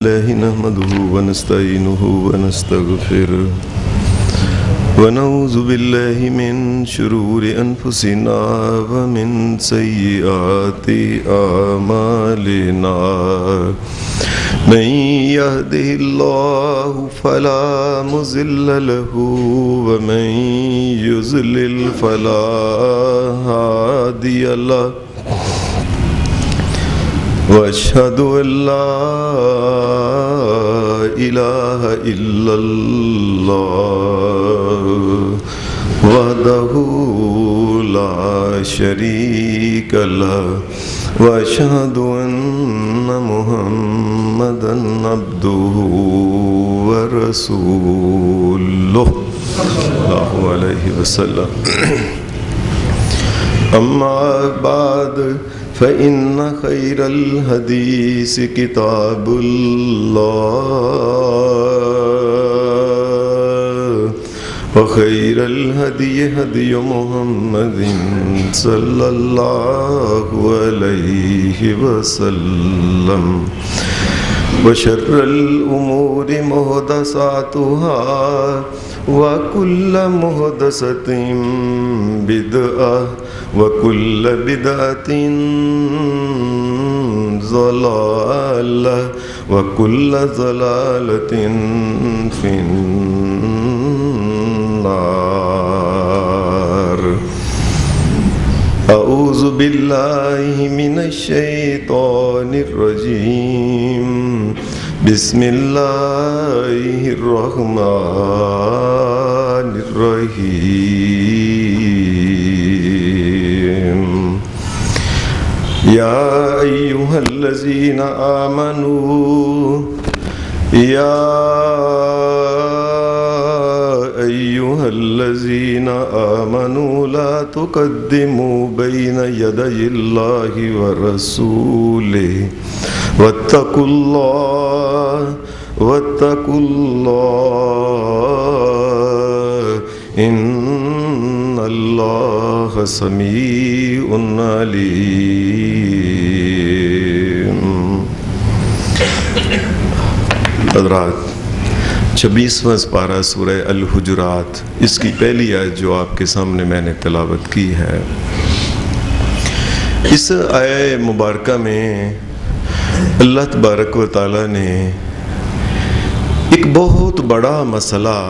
الله نحمده ونستعينه ونستغفره ونعوذ بالله من شرور أنفسنا ومن سيئات أعمالنا من يهده الله فلا مضل له ومن يضلل فلا هادي له وأشهد أن لا إله إلا الله وحده لا شريك له وأشهد أن محمدا عبده ورسوله صلى الله عليه وسلم أما بعد فإن خير الحديث كتاب الله وخير الهدي هدي محمد صلى الله عليه وسلم وشر الأمور محدثاتها وكل محدثة بدعة وكل بدعة ضلالة وكل ضلالة في النار. أعوذ بالله من الشيطان الرجيم. بسم الله الرحمن الرحيم. يا أيها الذين آمنوا لا تقدموا بين يدي الله ورسوله واتقوا الله إن الله سميع عليم. حضرات، 26واں پارہ سورہ الحجرات، اس کی پہلی آیت جو آپ کے سامنے میں نے تلاوت کی ہے، اس آیہ مبارکہ میں اللہ تبارک و تعالیٰ نے ایک بہت بڑا مسئلہ،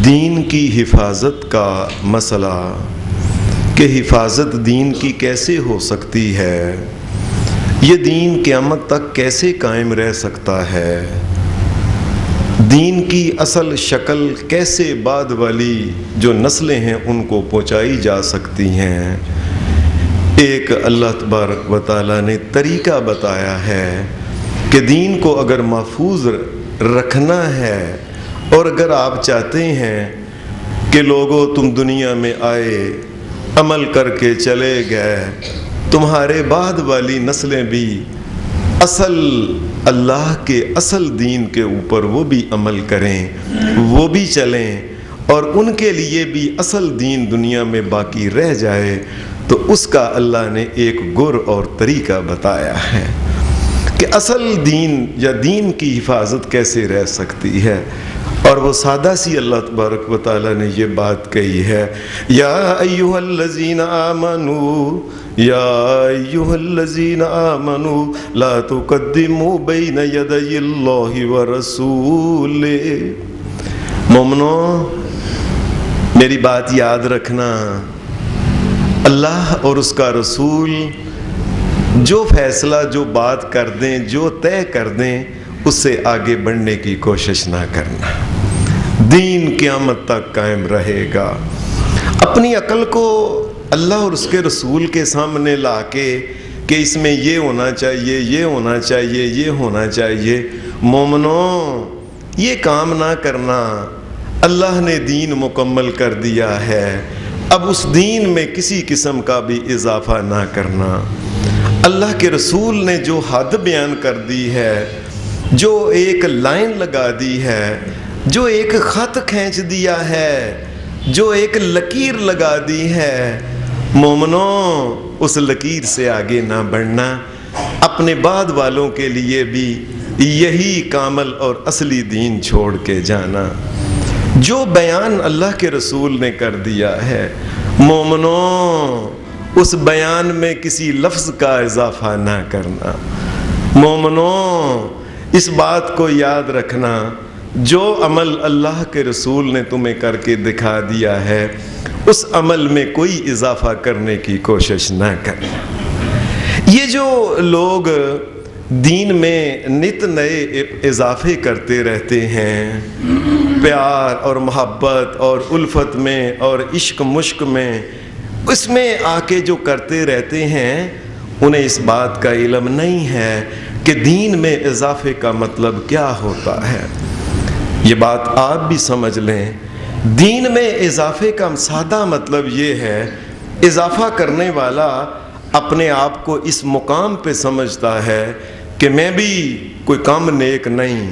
دین کی حفاظت کا مسئلہ، کہ حفاظت دین کی کیسے ہو سکتی ہے، یہ دین قیامت تک کیسے قائم رہ سکتا ہے، دین کی اصل شکل کیسے بعد والی جو نسلیں ہیں ان کو پہنچائی جا سکتی ہیں، ایک اللہ تبارک و تعالیٰ نے طریقہ بتایا ہے کہ دین کو اگر محفوظ رکھنا ہے اور اگر آپ چاہتے ہیں کہ لوگوں تم دنیا میں آئے، عمل کر کے چلے گئے، تمہارے بعد والی نسلیں بھی اصل اللہ کے اصل دین کے اوپر وہ بھی عمل کریں، وہ بھی چلیں، اور ان کے لیے بھی اصل دین دنیا میں باقی رہ جائے، تو اس کا اللہ نے ایک گر اور طریقہ بتایا ہے کہ اصل دین یا دین کی حفاظت کیسے رہ سکتی ہے. اور وہ سادہ سی اللہ تبارک و تعالیٰ نے یہ بات کہی ہے، یا ایھا الذین آمنوا لا تقدموا بین یدی اللہ ورسولہ. مومنو، میری بات یاد رکھنا، اللہ اور اس کا رسول جو فیصلہ، جو بات کر دیں، جو طے کر دیں، اس سے آگے بڑھنے کی کوشش نہ کرنا. دین قیامت تک قائم رہے گا. اپنی عقل کو اللہ اور اس کے رسول کے سامنے لا کے کہ اس میں یہ ہونا چاہیے، یہ ہونا چاہیے، یہ ہونا چاہیے، مومنوں یہ کام نہ کرنا. اللہ نے دین مکمل کر دیا ہے، اب اس دین میں کسی قسم کا بھی اضافہ نہ کرنا. اللہ کے رسول نے جو حد بیان کر دی ہے، جو ایک لائن لگا دی ہے، جو ایک خط کھینچ دیا ہے، جو ایک لکیر لگا دی ہے، مومنوں اس لکیر سے آگے نہ بڑھنا. اپنے بعد والوں کے لیے بھی یہی کامل اور اصلی دین چھوڑ کے جانا۔ جو بیان اللہ کے رسول نے کر دیا ہے مومنوں، اس بیان میں کسی لفظ کا اضافہ نہ کرنا۔ مومنوں، اس بات کو یاد رکھنا، جو عمل اللہ کے رسول نے تمہیں کر کے دکھا دیا ہے اس عمل میں کوئی اضافہ کرنے کی کوشش نہ کرنا۔ یہ جو لوگ دین میں نت نئے اضافے کرتے رہتے ہیں، پیار اور محبت اور الفت میں اور عشق مشق میں، اس میں آ کے جو کرتے رہتے ہیں، انہیں اس بات کا علم نہیں ہے کہ دین میں اضافے کا مطلب کیا ہوتا ہے۔ یہ بات آپ بھی سمجھ لیں، دین میں اضافے کا سادہ مطلب یہ ہے، اضافہ کرنے والا اپنے آپ کو اس مقام پہ سمجھتا ہے کہ میں بھی کوئی کم نیک نہیں،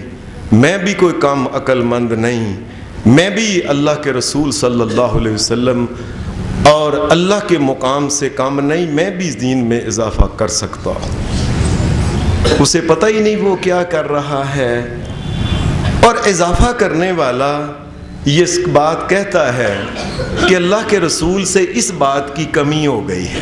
میں بھی کوئی کم عقل مند نہیں، میں بھی اللہ کے رسول صلی اللہ علیہ وسلم اور اللہ کے مقام سے کم نہیں، میں بھی دین میں اضافہ کر سکتا ہوں۔ اسے پتہ ہی نہیں وہ کیا کر رہا ہے۔ اور اضافہ کرنے والا یہ بات کہتا ہے کہ اللہ کے رسول سے اس بات کی کمی ہو گئی ہے،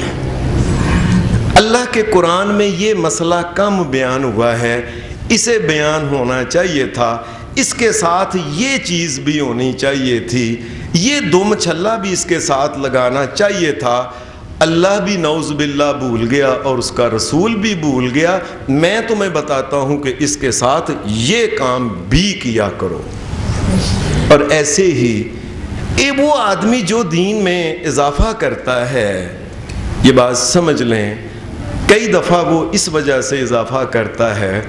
اللہ کے قرآن میں یہ مسئلہ کم بیان ہوا ہے، اسے بیان ہونا چاہیے تھا، اس کے ساتھ یہ چیز بھی ہونی چاہیے تھی، یہ دم چھلا بھی اس کے ساتھ لگانا چاہیے تھا۔ اللہ بھی نعوذ باللہ بھول گیا اور اس کا رسول بھی بھول گیا، میں تمہیں بتاتا ہوں کہ اس کے ساتھ یہ کام بھی کیا کرو۔ اور ایسے ہی وہ آدمی جو دین میں اضافہ کرتا ہے، یہ بات سمجھ لیں، کئی دفعہ وہ اس وجہ سے اضافہ کرتا ہے،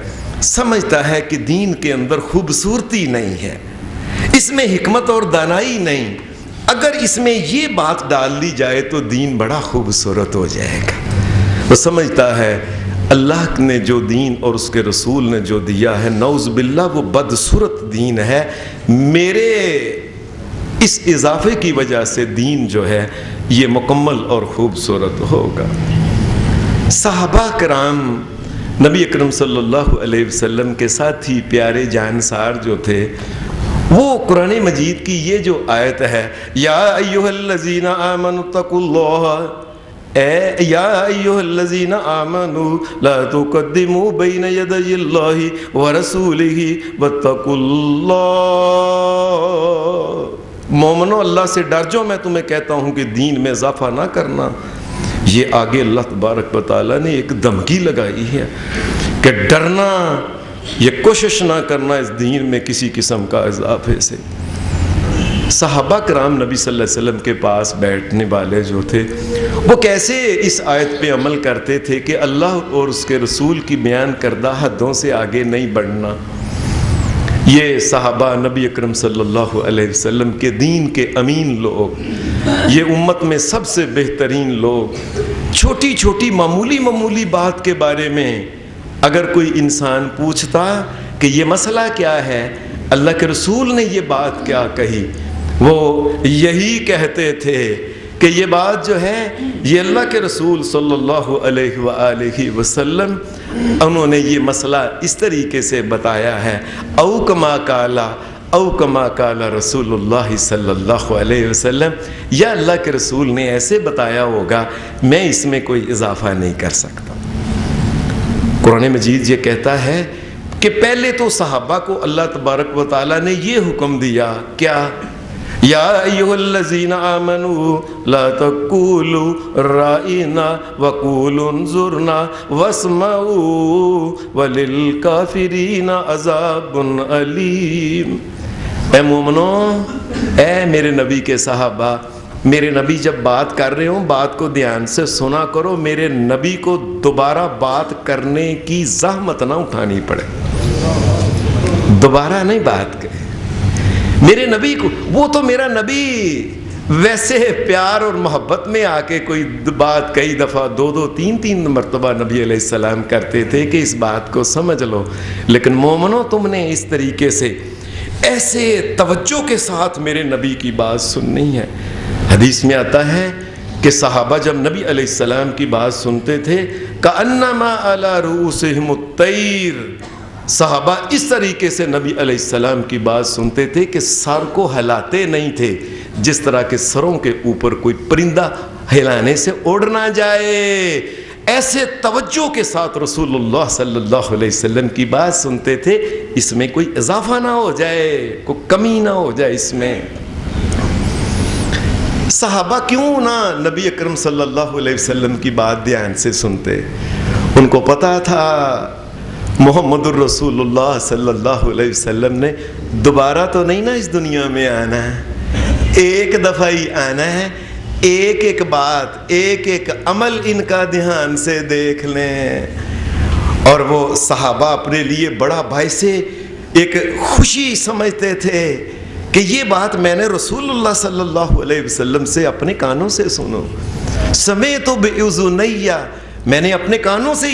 سمجھتا ہے کہ دین کے اندر خوبصورتی نہیں ہے، اس میں حکمت اور دانائی نہیں، اگر اس میں یہ بات ڈال دی جائے تو دین بڑا خوبصورت ہو جائے گا۔ وہ سمجھتا ہے اللہ نے جو دین اور اس کے رسول نے جو دیا ہے، نعوذ باللہ وہ بدصورت دین ہے، میرے اس اضافے کی وجہ سے دین جو ہے یہ مکمل اور خوبصورت ہوگا۔ صحابہ کرام نبی اکرم صلی اللہ علیہ وسلم کے ساتھی پیارے جانسار جو تھے، وہ قرآن مجید کی یہ جو آیت ہے، یا ایھا الذین آمنوا اتقوا اللہ، یا ایھا الذین آمنوا لا تقدموا بین یدی اللہ ورسولہ واتقوا اللہ، مومنو اللہ سے ڈر جو، میں تمہیں کہتا ہوں کہ دین میں اضافہ نہ کرنا۔ یہ آگے اللہ تبارک و تعالیٰ نے ایک دھمکی لگائی ہے کہ ڈرنا، یہ کوشش نہ کرنا اس دین میں کسی قسم کا اضافے سے۔ صحابہ کرام نبی صلی اللہ علیہ وسلم کے پاس بیٹھنے والے جو تھے، وہ کیسے اس آیت پہ عمل کرتے تھے کہ اللہ اور اس کے رسول کی بیان کردہ حدوں سے آگے نہیں بڑھنا۔ یہ صحابہ نبی اکرم صلی اللہ علیہ وسلم کے دین کے امین لوگ، یہ امت میں سب سے بہترین لوگ، چھوٹی چھوٹی معمولی بات کے بارے میں اگر کوئی انسان پوچھتا کہ یہ مسئلہ کیا ہے، اللہ کے رسول نے یہ بات کیا کہی، وہ یہی کہتے تھے کہ یہ بات جو ہے یہ اللہ کے رسول صلی اللہ علیہ وآلہ وسلم انہوں نے یہ مسئلہ اس طریقے سے بتایا ہے، او کما قال رسول اللہ صلی اللہ علیہ وسلم، یا اللہ کے رسول نے ایسے بتایا ہوگا، میں اس میں کوئی اضافہ نہیں کر سکتا۔ قرآن مجید یہ کہتا ہے کہ پہلے تو صحابہ کو اللہ تبارک و تعالیٰ نے یہ حکم دیا، کیا؟ یا ایھا الذین آمنوا لا تقولوا رائنا وقولوا انظرنا واسمعوا وللکافرین عذاب علیم۔ اے مومنو، اے میرے نبی کے صحابہ، میرے نبی جب بات کر رہے ہوں بات کو دھیان سے سنا کرو، میرے نبی کو دوبارہ بات کرنے کی زحمت نہ اٹھانی پڑے، دوبارہ نہیں بات کرے میرے نبی کو۔ وہ تو میرا نبی ویسے پیار اور محبت میں آ کے کوئی بات کئی دفعہ دو تین مرتبہ نبی علیہ السلام کرتے تھے کہ اس بات کو سمجھ لو، لیکن مومنو تم نے اس طریقے سے ایسے توجہ کے ساتھ میرے نبی کی بات سننی ہے۔ حدیث میں آتا ہے کہ صحابہ جب نبی علیہ السلام کی بات سنتے تھے کأنما علی رؤوسہم الطیر، صحابہ اس طریقے سے نبی علیہ السلام کی بات سنتے تھے کہ سر کو ہلاتے نہیں تھے جس طرح کے سروں کے اوپر کوئی پرندہ ہلانے سے اڑ نہ جائے، ایسے توجہ کے ساتھ رسول اللہ صلی اللہ علیہ وسلم کی بات سنتے تھے، اس میں کوئی اضافہ نہ ہو جائے، کوئی کمی نہ ہو جائے اس میں۔ صحابہ کیوں نہ نبی اکرم صلی اللہ علیہ وسلم کی بات دھیان سے سنتے، ان کو پتا تھا محمد الرسول اللہ صلی اللہ علیہ وسلم نے دوبارہ تو نہیں نا اس دنیا میں آنا ہے، ایک دفعہ ہی آنا ہے، ایک ایک بات ایک ایک عمل ان کا دھیان سے دیکھ لیں۔ اور وہ صحابہ اپنے لیے بڑا باعث ایک خوشی سمجھتے تھے کہ یہ بات میں نے رسول اللہ صلی اللہ علیہ وسلم سے اپنے کانوں سے سنو، سمیعت بأذنی، میں نے اپنے کانوں سے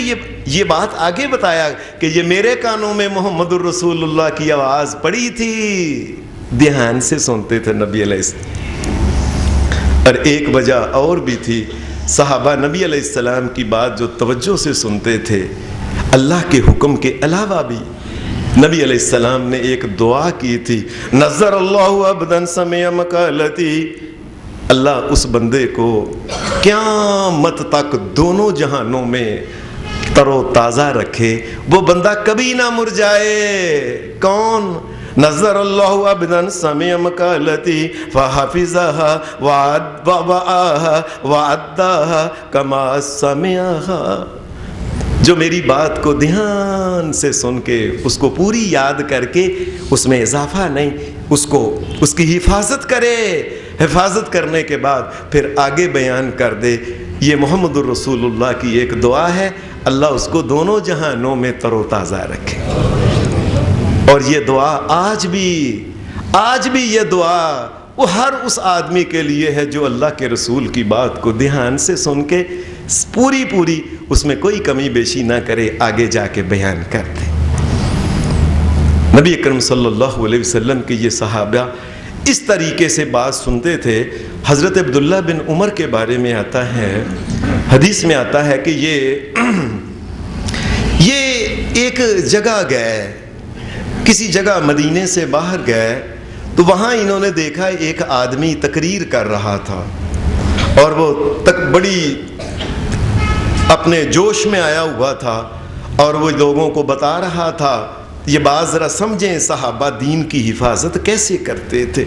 یہ بات آگے بتایا کہ یہ میرے کانوں میں محمد الرسول اللہ کی آواز پڑی تھی، دھیان سے سنتے تھے نبی علیہ السلام۔ اور ایک وجہ اور بھی تھی، صحابہ نبی علیہ السلام کی بات جو توجہ سے سنتے تھے، اللہ کے حکم کے علاوہ بھی نبی علیہ السلام نے ایک دعا کی تھی، نظر اللہ عبدا سمع مقالتی، اللہ اس بندے کو قیامت تک دونوں جہانوں میں تر و تازہ رکھے، وہ بندہ کبھی نہ مرجائے۔ کون؟ نظر اللہ عبدا سمع مقالتی فحفظها ووعاها وعداها كما سمعها، جو میری بات کو دھیان سے سن کے اس کو پوری یاد کر کے اس میں اضافہ نہیں، اس کی حفاظت کرے، حفاظت کرنے کے بعد پھر آگے بیان کر دے۔ یہ محمد الرسول اللہ کی ایک دعا ہے، اللہ اس کو دونوں جہانوں میں تر و تازہ رکھے۔ اور یہ دعا آج بھی یہ دعا وہ ہر اس آدمی کے لیے ہے جو اللہ کے رسول کی بات کو دھیان سے سن کے پوری اس میں کوئی کمی بیشی نہ کرے، آگے جا کے بیان کر دے۔ نبی اکرم صلی اللہ علیہ وسلم کے یہ صحابہ اس طریقے سے بات سنتے تھے۔ حضرت عبداللہ بن عمر کے بارے میں آتا ہے، حدیث میں آتا ہے کہ یہ ایک جگہ گئے، کسی جگہ مدینے سے باہر گئے تو وہاں انہوں نے دیکھا ایک آدمی تقریر کر رہا تھا، اور وہ بڑی اپنے جوش میں آیا ہوا تھا، اور وہ لوگوں کو بتا رہا تھا۔ یہ بات ذرا سمجھیں، صحابہ دین کی حفاظت کیسے کرتے تھے،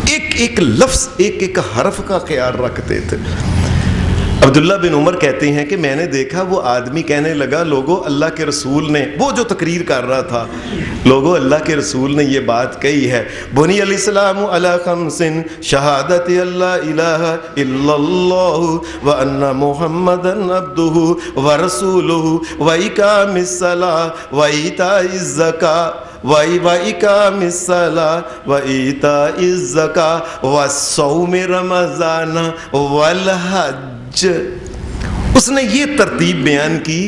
ایک ایک لفظ ایک ایک حرف کا خیال رکھتے تھے۔ عبداللہ بن عمر کہتے ہیں کہ میں نے دیکھا وہ آدمی کہنے لگا، لوگوں اللہ کے رسول نے، وہ جو تقریر کر رہا تھا، لوگوں اللہ کے رسول نے یہ بات کہی ہے، بنی الاسلام علی خمس شہادت اللہ الہ الا اللہ وان محمدا عبدہ ورسولہ واقام الصلاۃ وایتاء الزکاۃ وَإِقَامِ الصَّلَاةِ وَإِيتَاءِ الزَّكَاةِ وَصَوْمِ رَمَضَانَ وَالْحَجِّ۔ اس نے یہ ترتیب بیان کی،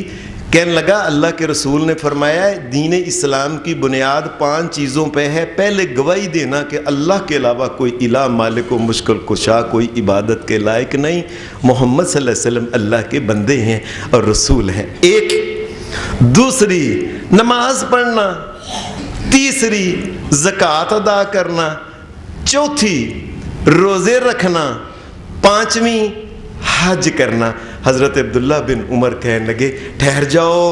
کہنے لگا اللہ کے رسول نے فرمایا دین اسلام کی بنیاد 5 چیزوں پہ ہے۔ پہلے گواہی دینا کہ اللہ کے علاوہ کوئی الہ مالک و مشکل کشا، کوئی عبادت کے لائق نہیں، محمد صلی اللہ علیہ وسلم اللہ کے بندے ہیں اور رسول ہیں، ایک۔ دوسری نماز پڑھنا، تیسری زکوٰۃ ادا کرنا، چوتھی روزے رکھنا، پانچویں حج کرنا۔ حضرت عبداللہ بن عمر کہنے لگے ٹھہر جاؤ،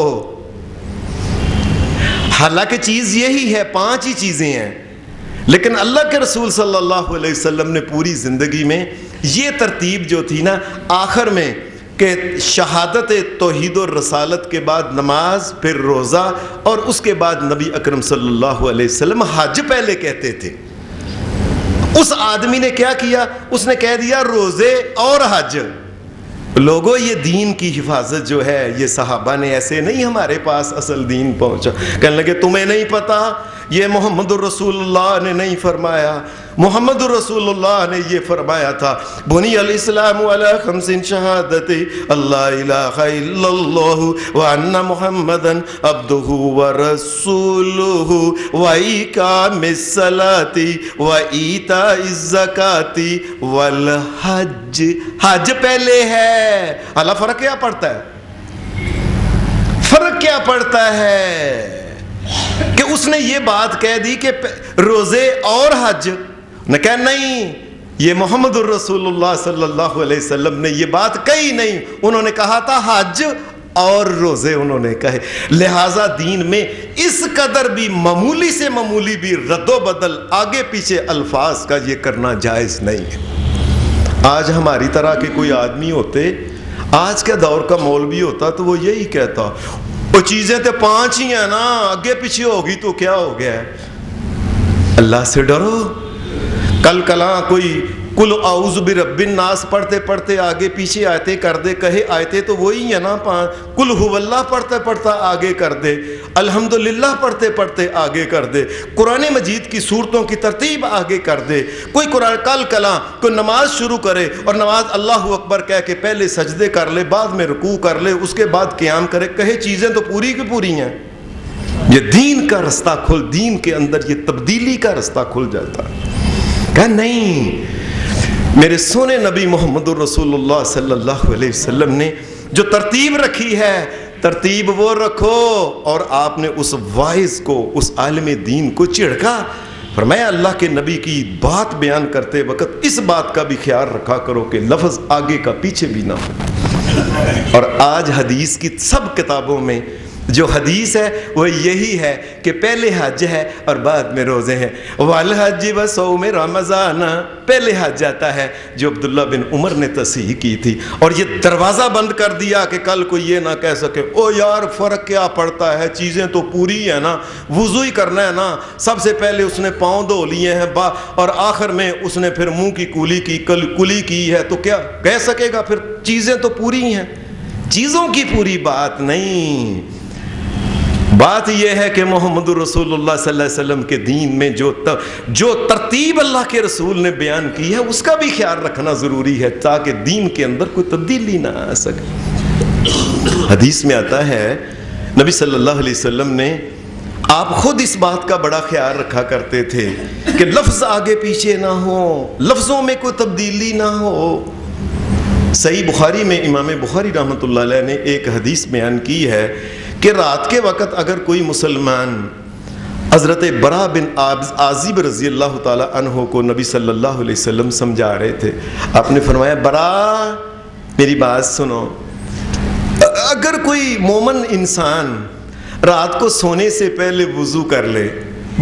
حالانکہ چیز یہی ہے، 5 ہی چیزیں ہیں، لیکن اللہ کے رسول صلی اللہ علیہ وسلم نے پوری زندگی میں یہ ترتیب جو تھی نا آخر میں کہ شہادت توحید و رسالت کے بعد نماز، پھر روزہ، اور اس کے بعد نبی اکرم صلی اللہ علیہ وسلم حج پہلے کہتے تھے۔ اس آدمی نے کیا کیا؟ اس نے کہہ دیا روزے اور حج۔ لوگوں یہ دین کی حفاظت جو ہے یہ صحابہ نے ایسے نہیں ہمارے پاس اصل دین پہنچا۔ کہنے لگے تمہیں نہیں پتا یہ محمد الرسول اللہ نے نہیں فرمایا، محمد الرسول اللہ نے یہ فرمایا تھا بنی الاسلام علی خمس شہادت اللہ الہ الا اللہ وان محمدا عبدہ ورسولہ وإقام الصلاۃ وإیتاء الزکاۃ والحج۔ حج پہلے ہے، اللہ فرق کیا پڑتا ہے؟ فرق کیا پڑتا ہے کہ اس نے یہ بات کہہ دی کہ روزے اور حج، نہ کہا نہیں، یہ محمد الرسول اللہ صلی اللہ علیہ وسلم نے یہ بات کہی نہیں، انہوں نے کہا تھا حج اور روزے انہوں نے کہے۔ لہٰذا دین میں اس قدر بھی معمولی سے معمولی بھی رد و بدل آگے پیچھے الفاظ کا یہ کرنا جائز نہیں ہے۔ آج ہماری طرح کے کوئی آدمی ہوتے، آج کا دور کا مولوی ہوتا تو وہ یہی کہتا وہ چیزیں تو 5 ہی ہیں نا، آگے پیچھے ہوگی تو کیا ہو گیا ہے؟ اللہ سے ڈرو۔ کل کلاں کوئی کل اعوذ برب الناس پڑھتے پڑھتے آگے پیچھے آیتیں کر دے، کہے آیتیں تو وہی ہیں نا، کل هو اللہ پڑھتے پڑھتا آگے کر دے، الحمدللہ پڑھتے پڑھتے آگے کر دے، قرآن مجید کی صورتوں کی ترتیب آگے کر دے۔ کوئی قرآن کل کلاں کوئی نماز شروع کرے اور نماز اللہ اکبر کہہ کے پہلے سجدے کر لے، بعد میں رکوع کر لے، اس کے بعد قیام کرے، کہے چیزیں تو پوری کی پوری ہیں۔ یہ دین کا رستہ دین کے اندر یہ تبدیلی کا رستہ کھل جاتا ہے۔ کہا نہیں، میرے سونے نبی محمد الرسول اللہ صلی اللہ علیہ وسلم نے جو ترتیب رکھی ہے، ترتیب وہ رکھو۔ اور آپ نے اس واعظ کو، اس عالم دین کو چڑھکا، فرمایا اللہ کے نبی کی بات بیان کرتے وقت اس بات کا بھی خیال رکھا کرو کہ لفظ آگے کا پیچھے بھی نہ ہو۔ اور آج حدیث کی سب کتابوں میں جو حدیث ہے وہ یہی ہے کہ پہلے حج ہے اور بعد میں روزے ہیں۔ والحج وصوم رمضان، پہلے حج آتا ہے جو عبداللہ بن عمر نے تصحیح کی تھی، اور یہ دروازہ بند کر دیا کہ کل کوئی یہ نہ کہہ سکے او یار فرق کیا پڑتا ہے، چیزیں تو پوری ہیں نا، وضو ہی کرنا ہے نا، سب سے پہلے اس نے پاؤں دھو لیے ہیں اور آخر میں اس نے پھر منہ کی کلی کی ہے، تو کیا کہہ سکے گا پھر چیزیں تو پوری ہیں؟ چیزوں کی پوری بات نہیں، بات یہ ہے کہ محمد رسول اللہ صلی اللہ علیہ وسلم کے دین میں جو ترتیب اللہ کے رسول نے بیان کی ہے اس کا بھی خیال رکھنا ضروری ہے تاکہ دین کے اندر کوئی تبدیلی نہ آ سکے۔ حدیث میں آتا ہے نبی صلی اللہ علیہ وسلم نے، آپ خود اس بات کا بڑا خیال رکھا کرتے تھے کہ لفظ آگے پیچھے نہ ہو، لفظوں میں کوئی تبدیلی نہ ہو۔ صحیح بخاری میں امام بخاری رحمۃ اللہ علیہ نے ایک حدیث بیان کی ہے کہ رات کے وقت اگر کوئی مسلمان، حضرت برا بن عازب رضی اللہ تعالی عنہ کو نبی صلی اللہ علیہ وسلم سمجھا رہے تھے، آپ نے فرمایا برا میری بات سنو، اگر کوئی مومن انسان رات کو سونے سے پہلے وضو کر لے،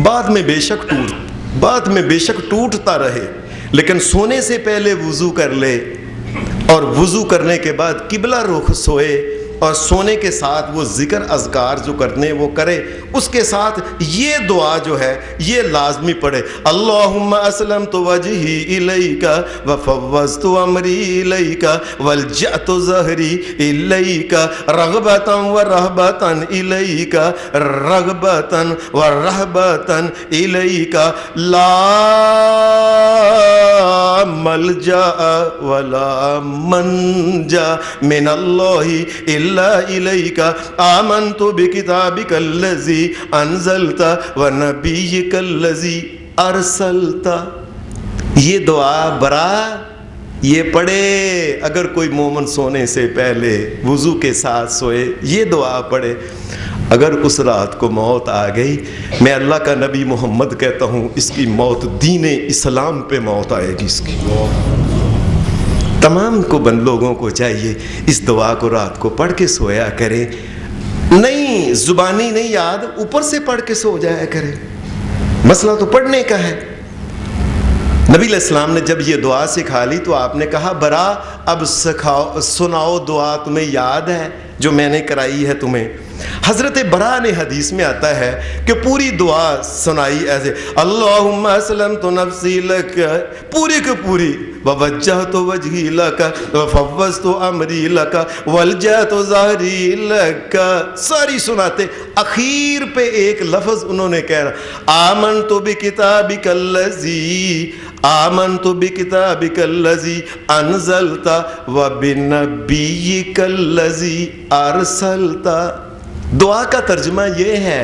بعد میں بے شک ٹوٹتا رہے، لیکن سونے سے پہلے وضو کر لے اور وضو کرنے کے بعد قبلہ رخ سوئے اور سونے کے ساتھ وہ ذکر اذکار جو کرنے وہ کرے، اس کے ساتھ یہ دعا جو ہے یہ لازمی پڑھے، اللہم اسلمت وجہی الیک وفوضت امری الیک والجأت ظہری الیک رغبتا ورہبتا الیک رغبتا ورہبتا الیک لا ملجا ولا منجا من اللہ الا الیک آمنت بکتابک الذی انزلت ونبیک الذی ارسلت۔ یہ دعا برا یہ پڑھے، اگر کوئی مومن سونے سے پہلے وضو کے ساتھ سوئے یہ دعا پڑھے، اگر اس رات کو موت آ گئی، میں اللہ کا نبی محمد کہتا ہوں اس کی موت دین اسلام پہ موت آئے گی اس کی۔ تمام کو بند لوگوں کو چاہیے اس دعا کو رات کو پڑھ کے سویا کرے، نہیں زبانی نہیں یاد، اوپر سے پڑھ کے سو جایا کرے، مسئلہ تو پڑھنے کا ہے۔ نبی علیہ السلام نے جب یہ دعا سکھا لی تو آپ نے کہا برا اب سناؤ دعا، تمہیں یاد ہے جو میں نے کرائی ہے تمہیں؟ حضرت برا نے حدیث میں آتا ہے کہ پوری دعا سنائی ایسے، اللہم اسلمت نفسی لک، پوری کی پوری، ووجہت وجہی لک وفوضت امری لک والجأت ظہری لک، ساری سناتے اخیر پہ ایک لفظ انہوں نے کہہ رہا، آمنت بکتابک اللذی، آمنت بکتابک اللذی انزلت وبنبیک اللذی ارسلت۔ دعا کا ترجمہ یہ ہے،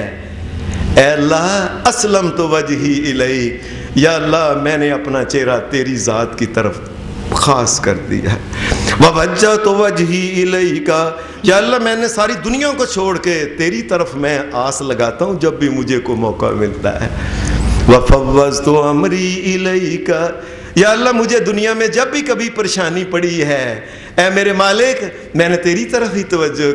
اے اللہ اسلمت وجہی الیک، یا اللہ میں نے اپنا چہرہ تیری ذات کی طرف خاص کر دیا ہے، ووجہت وجہی الیک، یا اللہ میں نے ساری دنیا کو چھوڑ کے تیری طرف میں آس لگاتا ہوں جب بھی مجھے کو موقع ملتا ہے، وفوضت امری الیک، یا اللہ مجھے دنیا میں جب بھی کبھی پریشانی پڑی ہے اے میرے مالک میں نے تیری طرف ہی توجہ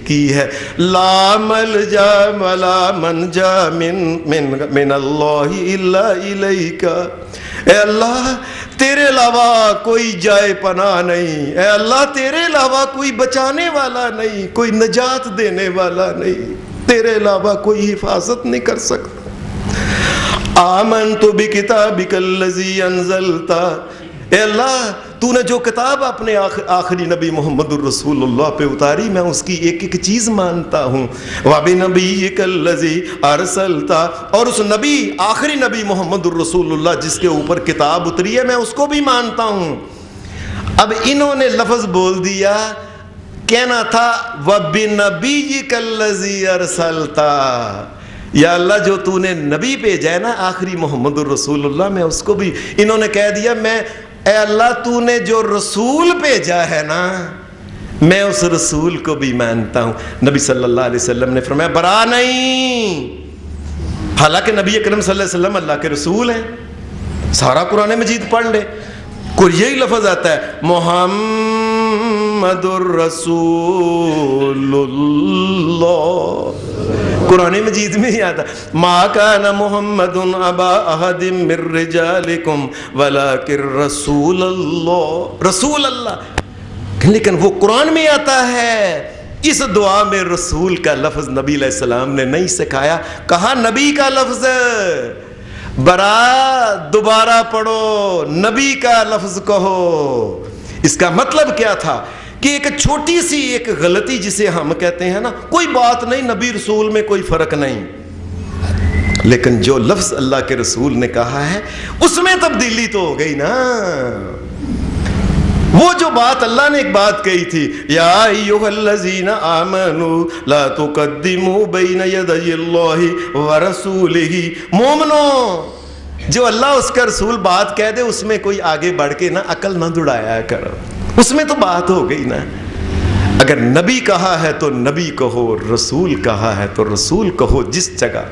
کی ہے، لا ملجا ولا منجا من اللہ الا الیک، اے اللہ تیرے علاوہ کوئی جائے پناہ نہیں، اے اللہ تیرے علاوہ کوئی بچانے والا نہیں، کوئی نجات دینے والا نہیں، تیرے علاوہ کوئی حفاظت نہیں کر سکتا۔ آمنت بکتابک اللذی انزلت، اے اللہ تو نے جو کتاب اپنے آخری نبی محمد الرسول اللہ پہ اتاری میں اس کی ایک ایک چیز مانتا ہوں، وبنبیک اللذی ارسلت، اور اس نبی آخری نبی محمد الرسول اللہ جس کے اوپر کتاب اتری ہے میں اس کو بھی مانتا ہوں۔ اب انہوں نے لفظ بول دیا، کہنا تھا وبنبیک اللذی ارسلت، یا اللہ جو تو نے نبی بھیجا ہے نا آخری محمد الرسول اللہ، میں اس کو بھی، انہوں نے کہہ دیا میں اے اللہ تو نے جو رسول بھیجا ہے نا میں اس رسول کو بھی مانتا ہوں۔ نبی صلی اللہ علیہ وسلم نے فرمایا برا نہیں، حالانکہ نبی اکرم صلی اللہ علیہ وسلم اللہ کے رسول ہیں، سارا قرآن مجید پڑھ لے، کوئی یہی لفظ آتا ہے محمد الرسول اللہ، قرآن مجید میں ہی آتا ما کان محمد ابا احد من رجالکم ولکن رسول اللہ، رسول اللہ، لیکن وہ قرآن میں آتا ہے۔ اس دعا میں رسول کا لفظ نبی علیہ السلام نے نہیں سکھایا، کہا نبی کا لفظ، برا دوبارہ پڑھو نبی کا لفظ کہو۔ اس کا مطلب کیا تھا کہ ایک چھوٹی سی ایک غلطی جسے ہم کہتے ہیں نا کوئی بات نہیں، نبی رسول میں کوئی فرق نہیں، لیکن جو لفظ اللہ کے رسول نے کہا ہے اس میں تبدیلی تو ہو گئی نا۔ وہ جو بات اللہ نے ایک بات کہی تھی، یا ایھا الذین آمنوا لا تقدموا بین یدی اللہ ورسولہ، مومنو جو اللہ اس کا رسول بات کہہ دے اس میں کوئی آگے بڑھ کے نہ عقل نہ دڑایا کرو، اس میں تو بات ہو گئی نا۔ اگر نبی کہا ہے تو نبی کہو، رسول کہا ہے تو رسول کہو۔ جس جگہ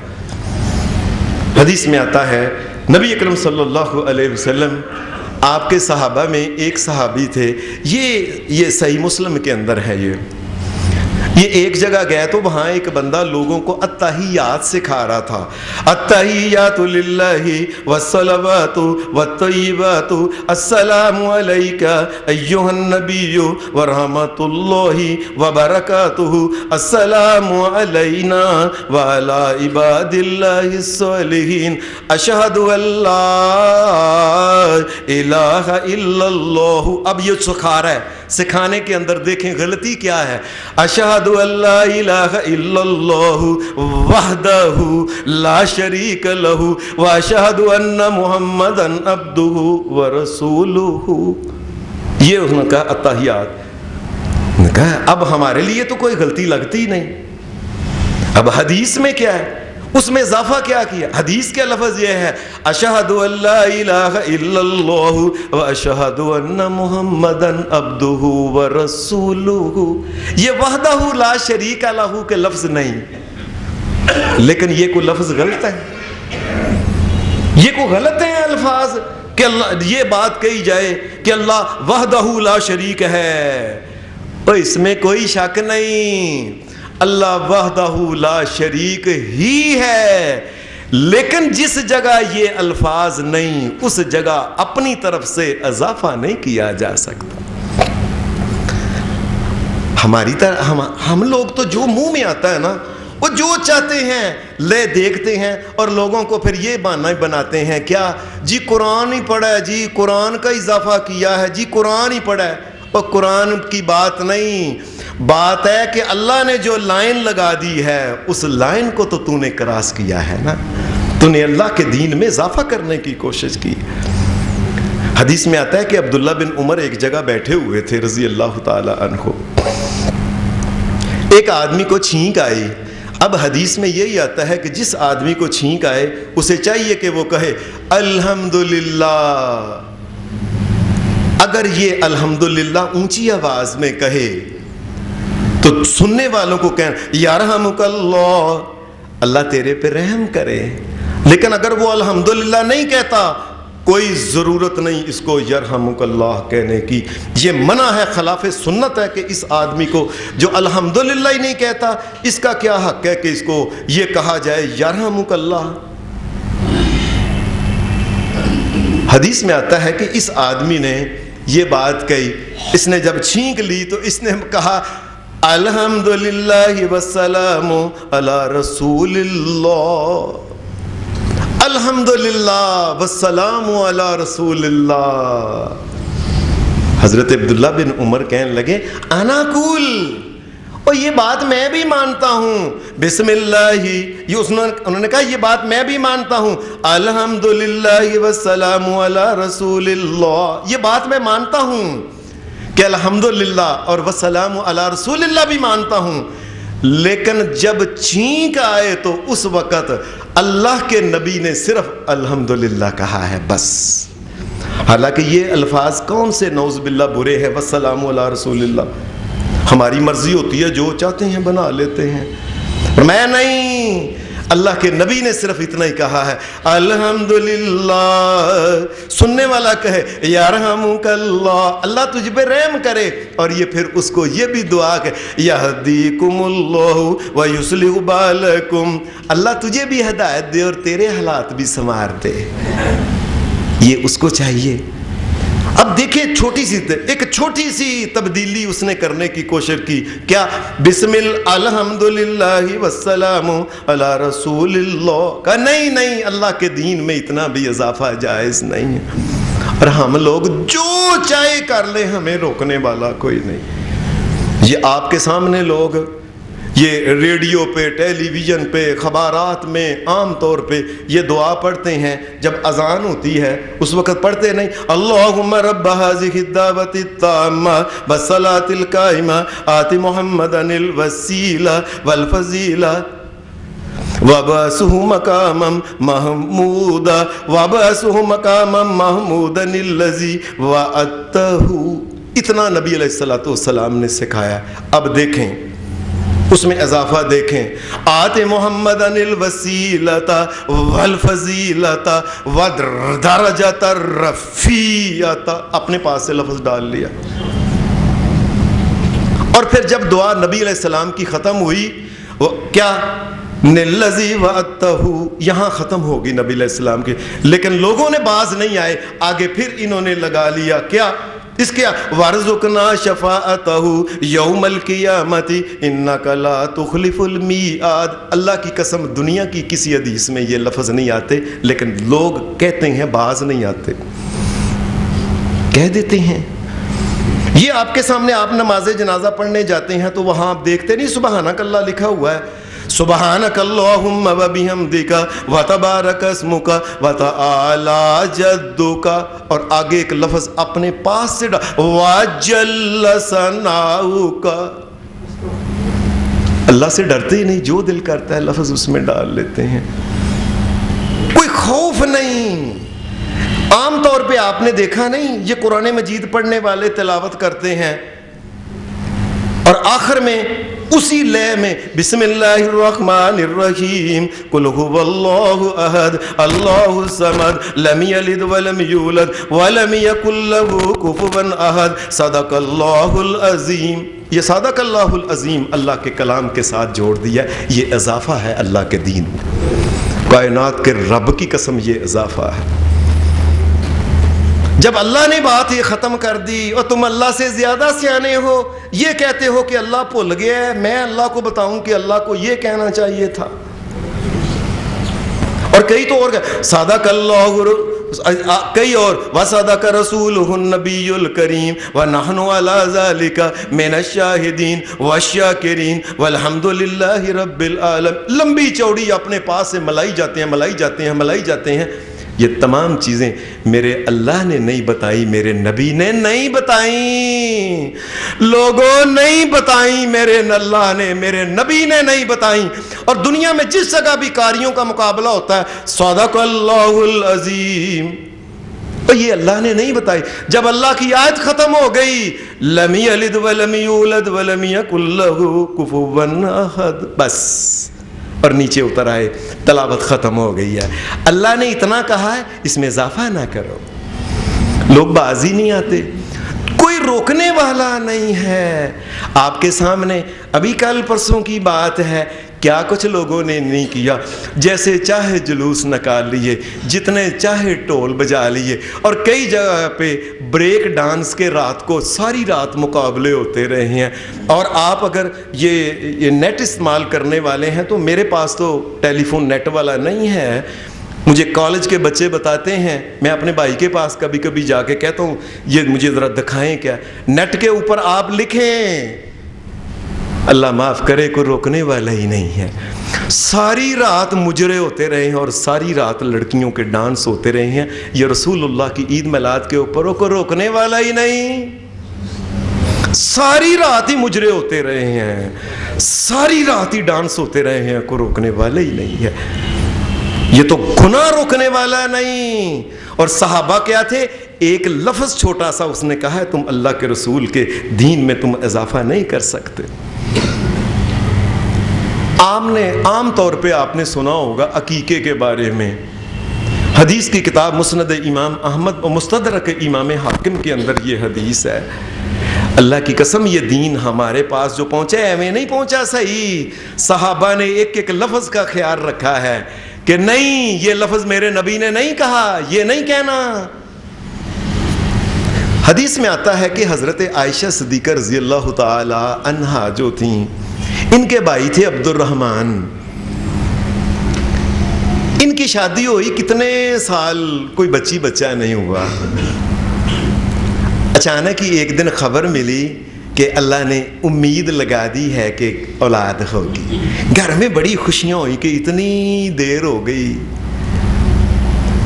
حدیث میں آتا ہے نبی اکرم صلی اللہ علیہ وسلم آپ کے صحابہ میں ایک صحابی تھے، یہ صحیح مسلم کے اندر ہے، یہ ایک جگہ گئے تو وہاں ایک بندہ لوگوں کو التحیات سکھا رہا تھا، التحیات للہ والصلوات والطیبات، السلام علیک ایھا النبی ورحمۃ اللہ وبرکاتہ، السلام علینا وعلی عباد اللہ الصالحین، اشہد ان لا الہ الا اللہ۔ اب یہ سکھا رہا ہے، سکھانے کے اندر دیکھیں غلطی کیا ہے، اشہد ان لا الہ الا اللہ وحدہ لا شریک لہ واشہد ان محمدا عبدہ ورسولہ، یہ اس نے کہا التحیات، نے کہا اب ہمارے لیے تو کوئی غلطی لگتی نہیں، اب حدیث میں کیا ہے، اس میں اضافہ کیا کیا، حدیث کا لفظ یہ ہے اشہد ان لا الہ الا اللہ واشہد ان محمدا عبدہ ورسولہ، یہ وحدہ لا شریک لہ کے لفظ نہیں، لیکن یہ کوئی لفظ غلط ہے، یہ کوئی غلط ہیں الفاظ کہ اللہ یہ بات کہی جائے کہ اللہ وحدہ لا شریک ہے، تو اس میں کوئی شک نہیں، اللہ وحدہ لا شریک ہی ہے، لیکن جس جگہ یہ الفاظ نہیں اس جگہ اپنی طرف سے اضافہ نہیں کیا جا سکتا۔ ہماری طرح ہم لوگ تو جو منہ میں آتا ہے نا وہ جو چاہتے ہیں لے دیکھتے ہیں، اور لوگوں کو پھر یہ بہانہ بناتے ہیں، کیا جی قرآن ہی پڑھا ہے، جی قرآن کا اضافہ کیا ہے، جی قرآن ہی پڑھا ہے۔ اور قرآن کی بات نہیں، بات ہے کہ اللہ نے جو لائن لگا دی ہے اس لائن کو تو نے کراس کیا ہے نا، تو نے اللہ کے دین میں اضافہ کرنے کی کوشش کی۔ حدیث میں آتا ہے کہ عبداللہ بن عمر ایک جگہ بیٹھے ہوئے تھے رضی اللہ تعالی عنہ، ایک آدمی کو چھینک آئی۔ اب حدیث میں یہی آتا ہے کہ جس آدمی کو چھینک آئے اسے چاہیے کہ وہ کہے الحمدللہ۔ اگر یہ الحمدللہ اونچی آواز میں کہے تو سننے والوں کو کہنا یرحمک اللہ، اللہ تیرے پہ رحم کرے۔ لیکن اگر وہ الحمدللہ نہیں کہتا، کوئی ضرورت نہیں اس کو یرحمک اللہ کہنے کی، یہ منع ہے، خلاف سنت ہے کہ اس آدمی کو جو الحمدللہ ہی نہیں کہتا اس کا کیا حق ہے کہ اس کو یہ کہا جائے یرحمک اللہ۔ حدیث میں آتا ہے کہ اس آدمی نے یہ بات کہی، اس نے جب چھینک لی تو اس نے کہا الحمدللہ والسلام علی رسول اللہ، الحمدللہ والسلام علی رسول اللہ۔ حضرت عبداللہ بن عمر کہنے لگے انا کول، اور یہ بات میں بھی مانتا ہوں، بسم اللہ، یہ انہوں نے کہا یہ بات میں بھی مانتا ہوں، الحمدللہ والسلام علی رسول اللہ، یہ بات میں مانتا ہوں کہ الحمدللہ اور والسلام علی رسول اللہ بھی مانتا ہوں، لیکن جب چھینک آئے تو اس وقت اللہ کے نبی نے صرف الحمدللہ کہا ہے بس۔ حالانکہ یہ الفاظ کون سے نعوذ باللہ برے ہیں، والسلام علی رسول اللہ، ہماری مرضی ہوتی ہے جو چاہتے ہیں بنا لیتے ہیں، میں نہیں، اللہ کے نبی نے صرف اتنا ہی کہا ہے الحمدللہ۔ سننے والا کہے یرحمک اللہ، اللہ تجھ پہ رحم کرے، اور یہ پھر اس کو یہ بھی دعا کہ یہدیکم اللہ ویصلح بالکم، اللہ تجھے بھی ہدایت دے اور تیرے حالات بھی سنوار دے، یہ اس کو چاہیے۔ اب دیکھیں ایک چھوٹی سی تبدیلی اس نے کرنے کی کوشش کی، کیا بسم اللہ الحمدللہ والسلام علی رسول اللہ کا نہیں، اللہ کے دین میں اتنا بھی اضافہ جائز نہیں ہے، اور ہم لوگ جو چاہے کر لیں، ہمیں روکنے والا کوئی نہیں۔ یہ آپ کے سامنے لوگ یہ ریڈیو پہ، ٹیلی ویژن پہ، خبرات میں عام طور پہ یہ دعا پڑھتے ہیں، جب اذان ہوتی ہے اس وقت پڑھتے نہیں اللہم رب هذه الدعوة التامة والصلاة القائمة آت محمدا الوسیلہ والفضیلہ وابعثه مقاما محمودا وابعثه مقاما محمودا الذی وعدتہ۔ اتنا نبی علیہ السلام نے سکھایا۔ اب دیکھیں اس میں اضافہ دیکھیں، آت محمدًا الوسیلۃ والفضیلۃ ودرجۃ الرفیعۃ، اپنے پاس سے لفظ ڈال لیا۔ اور پھر جب دعا نبی علیہ السلام کی ختم ہوئی، کیا الذی وعدتہ، یہاں ختم ہوگی نبی علیہ السلام کی، لیکن لوگوں نے باز نہیں آئے، آگے پھر انہوں نے لگا لیا کیا اس کے وارزقنا شفاعتہ یوم القیامت انک لا تخلف المیعاد۔ اللہ کی قسم دنیا کی کسی حدیث میں یہ لفظ نہیں آتے، لیکن لوگ کہتے ہیں باز نہیں آتے، کہہ دیتے ہیں۔ یہ آپ کے سامنے آپ نماز جنازہ پڑھنے جاتے ہیں تو وہاں آپ دیکھتے نہیں سبحانک اللہ لکھا ہوا ہے، سبحانک اللہم وبحمدک وتبارک اسمک وتعالی جدک، اور آگے ایک لفظ اپنے پاس سے وجل ثناؤک۔ اللہ سے ڈرتے ہی نہیں، جو دل کرتا ہے لفظ اس میں ڈال لیتے ہیں، کوئی خوف نہیں۔ عام طور پہ آپ نے دیکھا نہیں، یہ قرآن مجید پڑھنے والے تلاوت کرتے ہیں اور آخر میں اسی لے میں بسم اللہ الرحمن الرحیم قل هو اللہ احد اللہ الصمد لم یلد ولم یولد ولم یکن له کفوا احد صدق اللہ العظیم۔ یہ صدق اللہ العظیم اللہ کے کلام کے ساتھ جوڑ دیا، یہ اضافہ ہے اللہ کے دین میں، کائنات کے رب کی قسم یہ اضافہ ہے۔ جب اللہ نے بات یہ ختم کر دی اور تم اللہ سے زیادہ سیانے ہو، یہ کہتے ہو کہ اللہ بھول گیا ہے، میں اللہ کو بتاؤں کہ اللہ کو یہ کہنا چاہیے تھا. اور کئی تو اور صادق اللہ، کئی اور وصدق رسولہ النبی الکریم ونحن علی ذلک من الشاہدین والشاکرین والحمد للہ رب العالمین. لمبی چوڑی اپنے پاس سے ملائی جاتے ہیں. یہ تمام چیزیں میرے اللہ نے نہیں بتائی، میرے نبی نے نہیں بتائیں، لوگوں نہیں بتائیں، میرے اللہ نے، میرے نبی نے نہیں بتائیں. اور دنیا میں جس جگہ بھی کاریوں کا مقابلہ ہوتا ہے، صدق اللہ العظیم، تو یہ اللہ نے نہیں بتائی. جب اللہ کی آیت ختم ہو گئی، لم یلد ولم یولد ولم یکن لہ کفوا احد، بس، اور نیچے اتر آئے، تلاوت ختم ہو گئی ہے. اللہ نے اتنا کہا ہے، اس میں اضافہ نہ کرو. لوگ بازی نہیں آتے، کوئی روکنے والا نہیں ہے. آپ کے سامنے ابھی کل پرسوں کی بات ہے، کیا کچھ لوگوں نے نہیں کیا، جیسے چاہے جلوس نکال لیے، جتنے چاہے ٹول بجا لیے، اور کئی جگہ پہ بریک ڈانس کے رات کو ساری رات مقابلے ہوتے رہے ہیں. اور آپ اگر یہ نیٹ استعمال کرنے والے ہیں تو میرے پاس تو ٹیلی فون نیٹ والا نہیں ہے، مجھے کالج کے بچے بتاتے ہیں، میں اپنے بھائی کے پاس کبھی کبھی جا کے کہتا ہوں یہ مجھے ذرا دکھائیں، کیا نیٹ کے اوپر آپ لکھیں، اللہ معاف کرے کوئی روکنے والا ہی نہیں ہے. ساری رات مجرے ہوتے رہے ہیں اور ساری رات لڑکیوں کے ڈانس ہوتے رہے ہیں. یہ رسول اللہ کی عید میلاد کے اوپر کوئی روکنے والا ہی نہیں. ساری رات ہی مجرے ہوتے رہے ہیں، ساری رات ہی ڈانس ہوتے رہے ہیں، کوئی روکنے والا ہی نہیں ہے. یہ تو گناہ روکنے والا نہیں. اور صحابہ کیا تھے؟ ایک لفظ چھوٹا سا اس نے کہا ہے، تم اللہ کے رسول کے دین میں تم اضافہ نہیں کر سکتے. عام طور پہ آپ نے سنا ہوگا عقیقے کے بارے میں، حدیث کی کتاب مسند امام احمد و مستدرک امام حاکم کے اندر یہ حدیث ہے. اللہ کی قسم یہ دین ہمارے پاس جو پہنچا ہے ہمیں نہیں پہنچا صحیح. صحابہ نے ایک ایک لفظ کا خیال رکھا ہے کہ نہیں، یہ لفظ میرے نبی نے نہیں کہا، یہ نہیں کہنا. حدیث میں آتا ہے کہ حضرت عائشہ صدیقہ رضی اللہ تعالی عنہا جو تھیں، ان کے بھائی تھے عبد الرحمن. ان کی شادی ہوئی کتنے سال، کوئی بچہ نہیں ہوا. اچانک ہی ایک دن خبر ملی کہ اللہ نے امید لگا دی ہے کہ اولاد ہوگی. گھر میں بڑی خوشیاں ہوئی کہ اتنی دیر ہو گئی.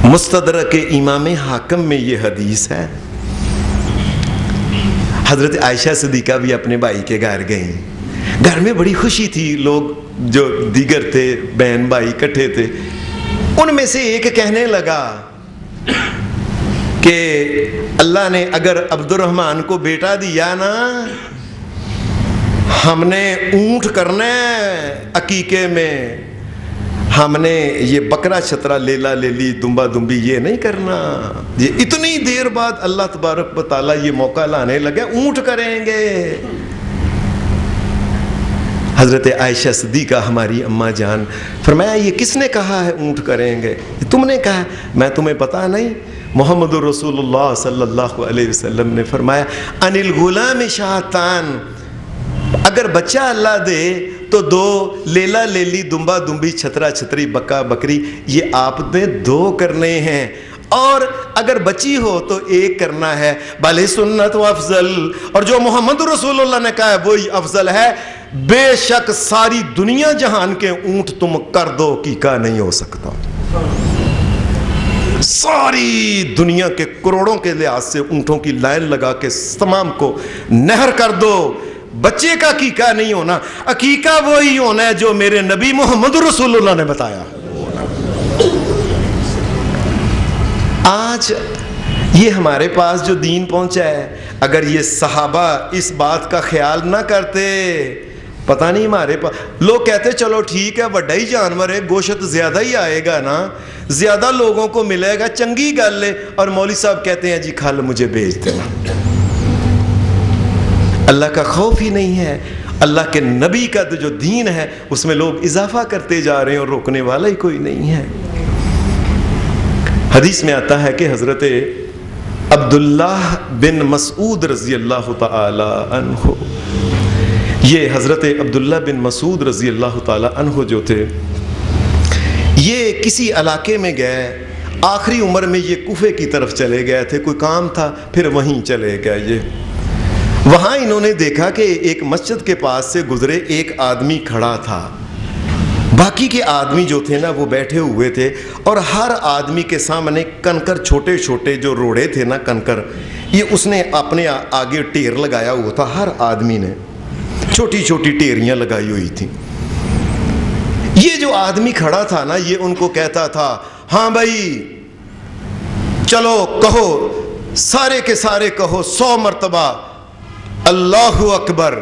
مستدرک امام حاکم میں یہ حدیث ہے. حضرت عائشہ صدیقہ بھی اپنے بھائی کے گھر گئیں. گھر میں بڑی خوشی تھی، لوگ جو دیگر تھے بہن بھائی اکٹھے تھے. ان میں سے ایک کہنے لگا کہ اللہ نے اگر عبد الرحمن کو بیٹا دیا نا، ہم نے اونٹ کرنا ہے عقیقے میں، ہم نے یہ بکرا چھترا لیلا لیلی دمبا دمبی یہ نہیں کرنا. یہ اتنی دیر بعد اللہ تبارک و تعالیٰ یہ موقع لانے لگے، اونٹ کریں گے. حضرت عائشہ صدیقہ ہماری اماں جان فرمایا یہ کس نے کہا ہے اونٹ کریں گے؟ تم نے کہا. میں تمہیں پتا نہیں؟ محمد رسول اللہ صلی اللہ علیہ وسلم نے فرمایا ان الغلام شاتان، اگر بچہ اللہ دے تو 2 لیلا لیلی دمبا دمبی چھترا چھتری بکا بکری یہ آپ نے 2 کرنے ہیں، اور اگر بچی ہو تو 1 کرنا ہے. بھلے سنت و افضل، اور جو محمد رسول اللہ نے کہا ہے وہی افضل ہے. بے شک ساری دنیا جہان کے اونٹ تم کر دو عقیقہ نہیں ہو سکتا. ساری دنیا کے کروڑوں کے لحاظ سے اونٹوں کی لائن لگا کے تمام کو نہر کر دو، بچے کا عقیقہ نہیں ہونا. عقیقہ وہی ہونا ہے جو میرے نبی محمد رسول اللہ نے بتایا. آج یہ ہمارے پاس جو دین پہنچا ہے، اگر یہ صحابہ اس بات کا خیال نہ کرتے، پتہ نہیں ہمارے پاس. لوگ کہتے چلو ٹھیک ہے بڑا ہی جانور ہے، گوشت زیادہ ہی آئے گا نا، زیادہ لوگوں کو ملے گا، چنگی گل ہے. اور مولوی صاحب کہتے ہیں جی کھل مجھے بیچ دینا. اللہ کا خوف ہی نہیں ہے. اللہ کے نبی کا جو دین ہے اس میں لوگ اضافہ کرتے جا رہے ہیں اور روکنے والا ہی کوئی نہیں ہے. حدیث میں آتا ہے کہ حضرت عبداللہ بن مسعود رضی اللہ تعالی عنہ، یہ حضرت عبداللہ بن مسعود رضی اللہ تعالی عنہ جو تھے، یہ کسی علاقے میں گئے، آخری عمر میں یہ کوفے کی طرف چلے گئے تھے، کوئی کام تھا، پھر وہیں چلے گئے یہ۔ وہاں انہوں نے دیکھا کہ ایک مسجد کے پاس سے گزرے، ایک آدمی کھڑا تھا، باقی کے آدمی جو تھے نا وہ بیٹھے ہوئے تھے، اور ہر آدمی کے سامنے کنکر چھوٹے چھوٹے جو روڑے تھے نا کنکر، یہ اس نے اپنے آگے ٹیر لگایا ہوا تھا، ہر آدمی نے چھوٹی چھوٹی ٹیریاں لگائی ہوئی تھیں۔ یہ جو آدمی کھڑا تھا نا یہ ان کو کہتا تھا، ہاں بھائی چلو کہو، سارے کے سارے کہو 100 مرتبہ اللہ اکبر،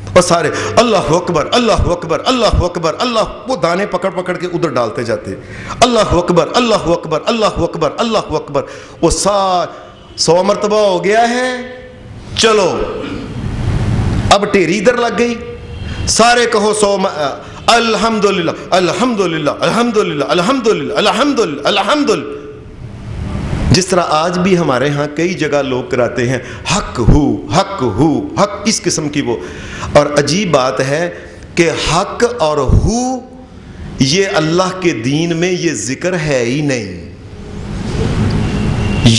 اور سارے اللہ اکبر اللہ اکبر اللہ اکبر اللہ، وہ دانے پکڑ پکڑ کے ادھر ڈالتے جاتے، اللہ اکبر اللہ اکبر اللہ اکبر اللہ اکبر، وہ 100 مرتبہ ہو گیا ہے، چلو اب ٹیری ادھر لگ گئی، سارے کہو 100 الحمدللہ الحمدللہ الحمدللہ الحمدللہ الحمدللہ الحمدللہ۔ جس طرح آج بھی ہمارے ہاں کئی جگہ لوگ کراتے ہیں حق ہو حق ہو حق، اس قسم کی وہ، اور عجیب بات ہے کہ حق اور ہو یہ اللہ کے دین میں یہ ذکر ہے ہی نہیں،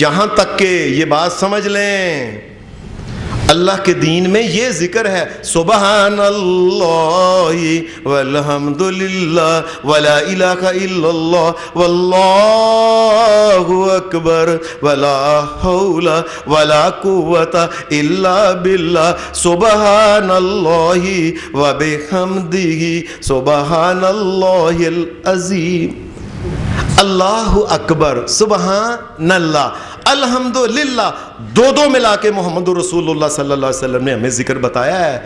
یہاں تک کہ یہ بات سمجھ لیں اللہ کے دین میں یہ ذکر ہے سبحان اللہ والحمد للہ ولا الہ الا اللہ واللہ اکبر ولا حول ولا قوت الا باللہ سبحان اللہ وبحمدہ سبحان اللہ العظیم۔ اللہ اکبر، سبحان اللہ، الحمدللہ، دو ملا کے محمد رسول اللہ صلی اللہ علیہ وسلم نے ہمیں ذکر بتایا ہے۔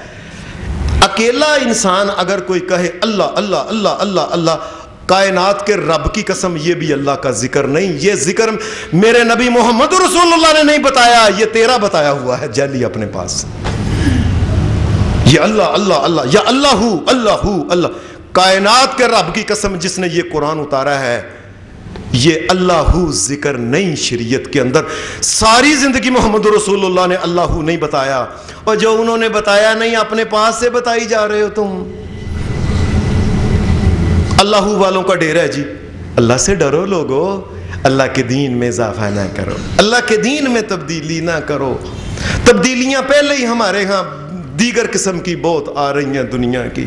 اکیلا انسان اگر کوئی کہے اللہ اللہ اللہ اللہ اللہ، کائنات کے رب کی قسم یہ بھی اللہ کا ذکر نہیں، یہ ذکر میرے نبی محمد رسول اللہ نے نہیں بتایا، یہ تیرا بتایا ہوا ہے جعلی اپنے پاس۔ یہ اللہ اللہ اللہ یا اللہ اللہ اللہ، کائنات کے رب کی قسم جس نے یہ قرآن اتارا ہے، یہ اللہ ذکر نہیں شریعت کے اندر۔ ساری زندگی محمد رسول اللہ نے اللہ نہیں بتایا، اور جو انہوں نے بتایا نہیں اپنے پاس سے بتائی جا رہے ہو تم۔ اللہ والوں کا ڈیرہ ہے جی، اللہ سے ڈرو لوگو، اللہ کے دین میں اضافہ نہ کرو، اللہ کے دین میں تبدیلی نہ کرو۔ تبدیلیاں پہلے ہی ہمارے ہاں دیگر قسم کی بہت آ رہی ہیں دنیا کی،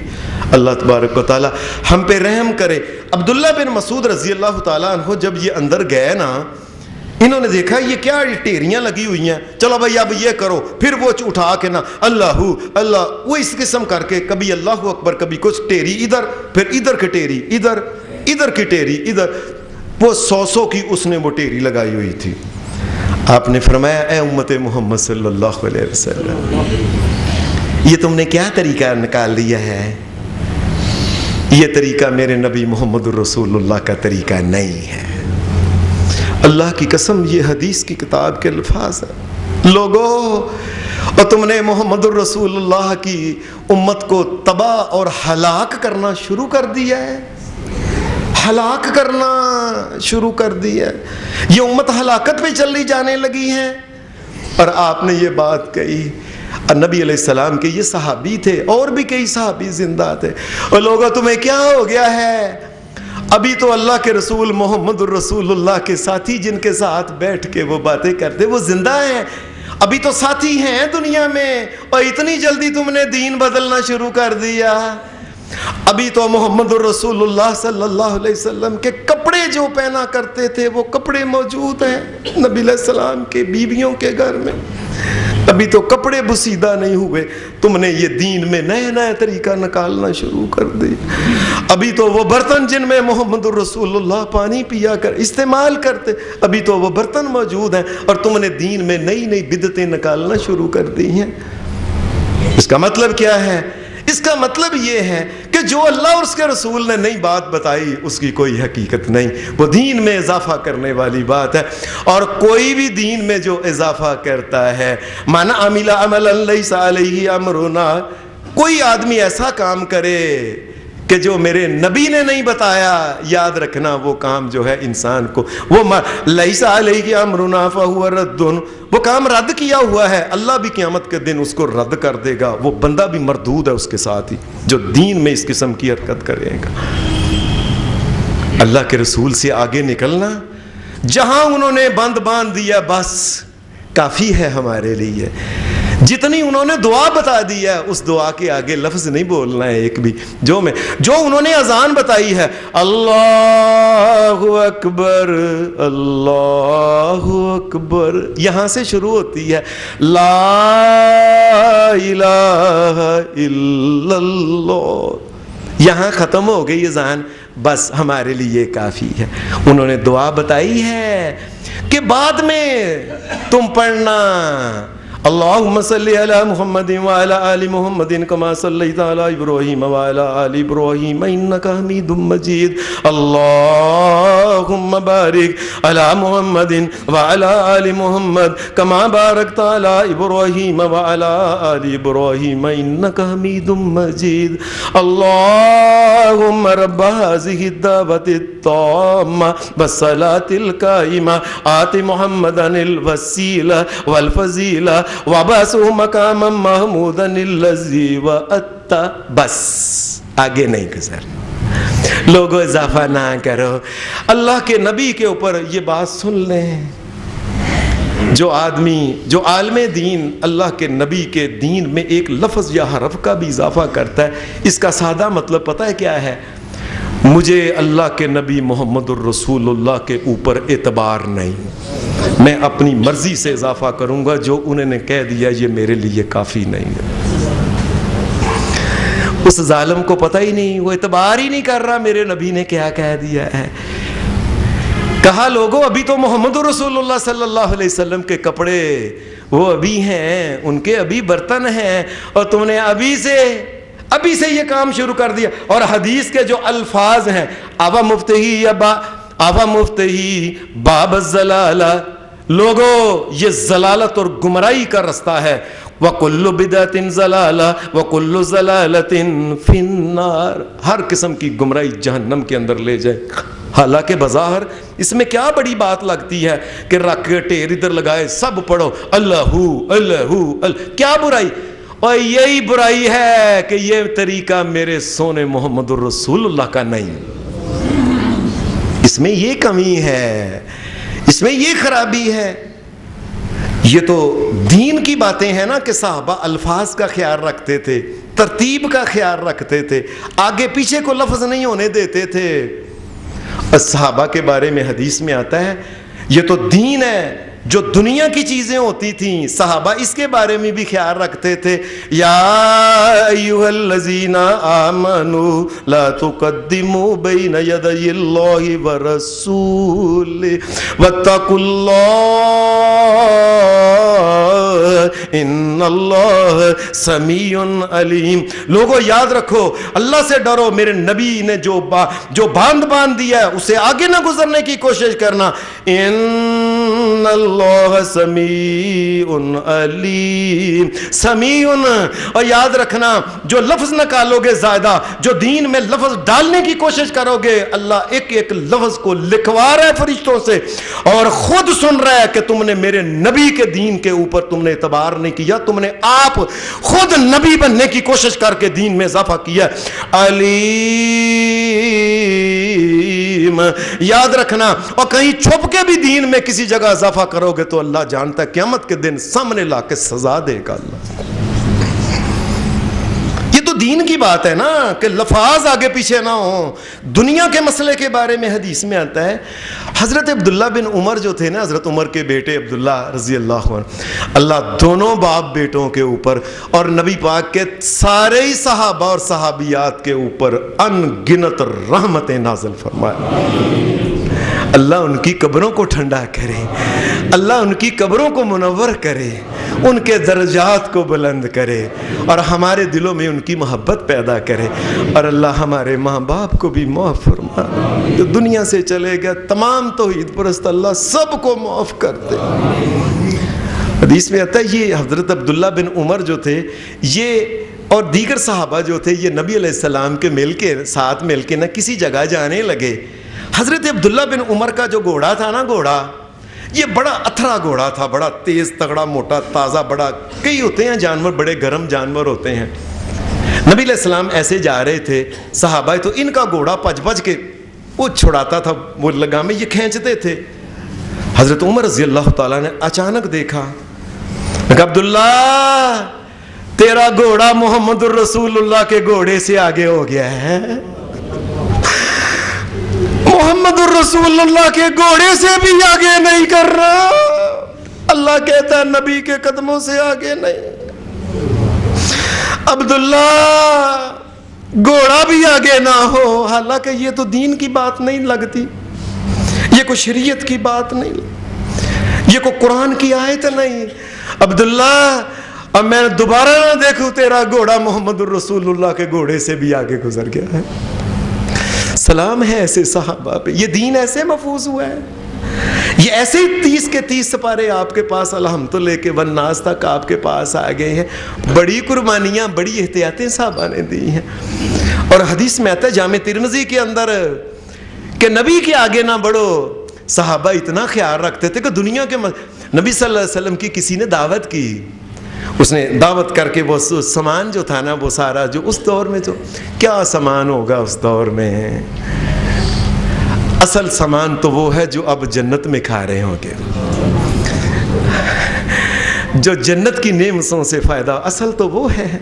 اللہ تبارک و تعالی ہم پہ رحم کرے۔ عبداللہ بن مسعود رضی اللہ تعالیٰ عنہ جب یہ اندر گئے نا، انہوں نے دیکھا یہ کیا ٹیریاں لگی ہوئی ہیں، چلو بھائی اب یہ کرو، پھر وہ اٹھا کے نا اللہ اللہ، وہ اس قسم کر کے کبھی اللہ اکبر، کبھی کچھ ٹیری ادھر، پھر ادھر کی ٹیری ادھر، ادھر کی ٹیری ادھر، وہ 100 کی اس نے وہ ٹیری لگائی ہوئی تھی۔ آپ نے فرمایا اے امت محمد صلی اللہ علیہ وسلم، یہ تم نے کیا طریقہ نکال لیا ہے؟ یہ طریقہ میرے نبی محمد رسول اللہ کا طریقہ نہیں ہے۔ اللہ کی قسم یہ حدیث کی کتاب کے الفاظ ہیں لوگو، اور تم نے محمد رسول اللہ کی امت کو تباہ اور ہلاک کرنا شروع کر دیا ہے، ہلاک کرنا شروع کر دیا ہے، یہ امت ہلاکت پہ چلی جانے لگی ہے۔ اور آپ نے یہ بات کہی، نبی علیہ السلام کے یہ صحابی تھے، اور بھی کئی صحابی زندہ تھے، اور لوگوں تمہیں کیا ہو گیا ہے؟ ابھی تو اللہ کے رسول محمد رسول اللہ کے ساتھی جن کے ساتھ بیٹھ کے وہ باتیں کرتے وہ زندہ ہیں، ابھی تو ساتھی ہیں دنیا میں، اور اتنی جلدی تم نے دین بدلنا شروع کر دیا۔ ابھی تو محمد رسول اللہ صلی اللہ علیہ وسلم کے کپڑے جو پہنا کرتے تھے وہ کپڑے موجود ہیں نبی علیہ السلام کے بیویوں کے گھر میں، ابھی تو کپڑے بسیدہ نہیں ہوئے، تم نے یہ دین میں نئے نئے طریقہ نکالنا شروع کر دی۔ ابھی تو وہ برتن جن میں محمد رسول اللہ پانی پیا کر استعمال کرتے، ابھی تو وہ برتن موجود ہیں، اور تم نے دین میں نئی نئی بدعتیں نکالنا شروع کر دی ہیں۔ اس کا مطلب کیا ہے؟ اس کا مطلب یہ ہے کہ جو اللہ اور اس کے رسول نے نئی بات بتائی اس کی کوئی حقیقت نہیں، وہ دین میں اضافہ کرنے والی بات ہے۔ اور کوئی بھی دین میں جو اضافہ کرتا ہے، من عمل عملا لیس علیہ امرنا، کوئی آدمی ایسا کام کرے کہ جو میرے نبی نے نہیں بتایا، یاد رکھنا وہ کام جو ہے انسان کو، وہ لیس علیہ امرنا فہو رد، وہ کام رد کیا ہوا ہے، اللہ بھی قیامت کے دن اس کو رد کر دے گا، وہ بندہ بھی مردود ہے اس کے ساتھ ہی جو دین میں اس قسم کی حرکت کرے گا۔ اللہ کے رسول سے آگے نکلنا، جہاں انہوں نے بند باندھ دیا بس کافی ہے ہمارے لیے، جتنی انہوں نے دعا بتا دی ہے اس دعا کے آگے لفظ نہیں بولنا ہے ایک بھی، جو انہوں نے اذان بتائی ہے، اللہ اکبر اللہ اکبر، یہاں سے شروع ہوتی ہے، لا الہ الا اللہ، یہاں ختم ہو گئی اذان، بس ہمارے لیے کافی ہے۔ انہوں نے دعا بتائی ہے کہ بعد میں تم پڑھنا، اللہم صلی علی محمد وعلی آل محمد کما صلیت علی ابراہیم وعلی آل ابراہیم انک حمید مجید، اللہم بارک علی محمد وعلی آل محمد کما بارکت علی ابراہیم وعلی آل ابراہیم انک حمید مجید، اللہم رب هذه الدعوۃ التامہ والصلاۃ القائمہ آت محمدا الوسیلہ والفضیلہ وَبَعْثُهُ مَقَامًا مَحْمُودًا الَّذِي وَعَدتَّ، بس آگے نہیں گزر، لوگوں اضافہ نہ کرو، اللہ کے نبی کے اوپر یہ بات سن لیں، جو آدمی جو عالم دین اللہ کے نبی کے دین میں ایک لفظ یا حرف کا بھی اضافہ کرتا ہے، اس کا سادہ مطلب پتہ ہے کیا ہے؟ مجھے اللہ کے نبی محمد الرسول اللہ کے اوپر اعتبار نہیں، میں اپنی مرضی سے اضافہ کروں گا، جو انہوں نے کہہ دیا یہ میرے لیے کافی نہیں ہے۔ اس ظالم کو پتہ ہی نہیں، وہ اعتبار ہی نہیں کر رہا میرے نبی نے کیا کہہ دیا ہے۔ کہا لوگوں ابھی تو محمد رسول اللہ صلی اللہ علیہ وسلم کے کپڑے وہ ابھی ہیں، ان کے ابھی برتن ہیں، اور تم نے ابھی سے یہ کام شروع کر دیا۔ اور حدیث کے جو الفاظ ہیں، آبا مفتہی باب الزلالہ، لوگوں یہ ضلالت اور گمراہی کا رستہ ہے، وَكُلُّ بِدْعَةٍ ضَلَالَةٍ وَكُلُّ ضَلَالَةٍ فِي النَّارِ، ہر قسم کی گمراہی جہنم کے اندر لے جائے۔ حالانکہ بظاہر اس میں کیا بڑی بات لگتی ہے کہ رکھ کے ٹیر ادھر لگائے سب پڑھو اللہ اللہ، کیا برائی؟ اور یہی برائی ہے کہ یہ طریقہ میرے سونے محمد الرسول اللہ کا نہیں، اس میں یہ کمی ہے، اس میں یہ خرابی ہے۔ یہ تو دین کی باتیں ہیں نا کہ صحابہ الفاظ کا خیال رکھتے تھے، ترتیب کا خیال رکھتے تھے، آگے پیچھے کو لفظ نہیں ہونے دیتے تھے۔ صحابہ کے بارے میں حدیث میں آتا ہے یہ تو دین ہے، جو دنیا کی چیزیں ہوتی تھیں صحابہ اس کے بارے میں بھی خیال رکھتے تھے۔ یا ایھا الذین آمنوا لا تقدموا بین یدی اللہ ورسولہ واتقوا اللہ ان اللہ سمیع علیم، لوگوں یاد رکھو اللہ سے ڈرو، میرے نبی نے جو باندھ دیا ہے اسے آگے نہ گزرنے کی کوشش کرنا، ان اللہ سمیع علیم، سمیع، اور یاد رکھنا جو لفظ نکالو گے زیادہ، جو دین میں لفظ ڈالنے کی کوشش کرو گے، اللہ ایک ایک لفظ کو لکھوا رہا ہے فرشتوں سے، اور خود سن رہا ہے کہ تم نے میرے نبی کے دین کے اوپر تم نے اعتبار نہیں کیا، تم نے آپ خود نبی بننے کی کوشش کر کے دین میں اضافہ کیا۔ علیم، یاد رکھنا، اور کہیں چھپ کے بھی دین میں کسی جگہ اضافہ کرو گے تو اللہ جانتا ہے قیامت کے دن سامنے لا کے سزا دے گا اللہ۔ یہ تو دین کی بات ہے نا کہ لفاظ آگے پیچھے نہ ہوں۔ دنیا کے مسئلے کے بارے میں حدیث میں آتا ہے، حضرت عبداللہ بن عمر جو تھے نا، حضرت عمر کے بیٹے عبداللہ رضی اللہ عنہ، اللہ دونوں باپ بیٹوں کے اوپر اور نبی پاک کے سارے ہی صحابہ اور صحابیات کے اوپر ان گنت رحمتیں نازل فرمائے۔ اللہ ان کی قبروں کو ٹھنڈا کرے، اللہ ان کی قبروں کو منور کرے، ان کے درجات کو بلند کرے، اور ہمارے دلوں میں ان کی محبت پیدا کرے، اور اللہ ہمارے ماں باپ کو بھی معاف فرما، جو دنیا سے چلے گئے تمام توحید پرست اللہ سب کو معاف کر دے۔ حدیث میں آتا ہے یہ حضرت عبداللہ بن عمر جو تھے یہ اور دیگر صحابہ جو تھے یہ نبی علیہ السلام کے ساتھ مل کے نا کسی جگہ جانے لگے. حضرت عبداللہ بن عمر کا جو گھوڑا تھا نا, گھوڑا یہ بڑا اتھرا گھوڑا تھا, بڑا تیز تگڑا موٹا تازہ, بڑا کئی ہوتے ہیں جانور, بڑے گرم جانور ہوتے ہیں. نبی علیہ السلام ایسے جا رہے تھے, صحابہ تو ان کا گھوڑا پج کے وہ چھڑاتا تھا, وہ لگام میں یہ کھینچتے تھے. حضرت عمر رضی اللہ تعالیٰ نے اچانک دیکھا, کہ عبداللہ تیرا گھوڑا محمد الرسول اللہ کے گھوڑے سے آگے ہو گیا ہے. محمد الرسول اللہ کے گھوڑے سے بھی آگے نہیں کر رہا. اللہ کہتا ہے نبی کے قدموں سے آگے نہیں. عبداللہ گھوڑا بھی آگے نہ ہو, حالانکہ یہ تو دین کی بات نہیں لگتی, یہ کوئی شریعت کی بات نہیں, یہ کوئی قرآن کی آیت نہیں. عبداللہ اب میں دوبارہ نہ دیکھوں تیرا گھوڑا محمد الرسول اللہ کے گھوڑے سے بھی آگے گزر گیا ہے. سلام ہے ایسے صحابہ پہ, یہ دین ایسے محفوظ ہوا ہے. یہ ایسے 30 کے 30 سپارے آپ کے پاس الحمدللہ کے والناس تک آپ کے پاس آ گئے ہیں. بڑی قربانیاں, بڑی احتیاطیں صحابہ نے دی ہیں. اور حدیث میں آتا ہے جامع ترمذی کے اندر کہ نبی کے آگے نہ بڑھو. صحابہ اتنا خیال رکھتے تھے کہ دنیا کے نبی صلی اللہ علیہ وسلم کی کسی نے دعوت کی, اس نے دعوت کر کے وہ سامان جو تھا نا, وہ سارا جو اس دور میں جو کیا سامان ہوگا اس دور میں, اصل سامان تو وہ ہے جو اب جنت میں کھا رہے ہوں گے, جو جنت کی نعمتوں سے فائدہ, اصل تو وہ ہے.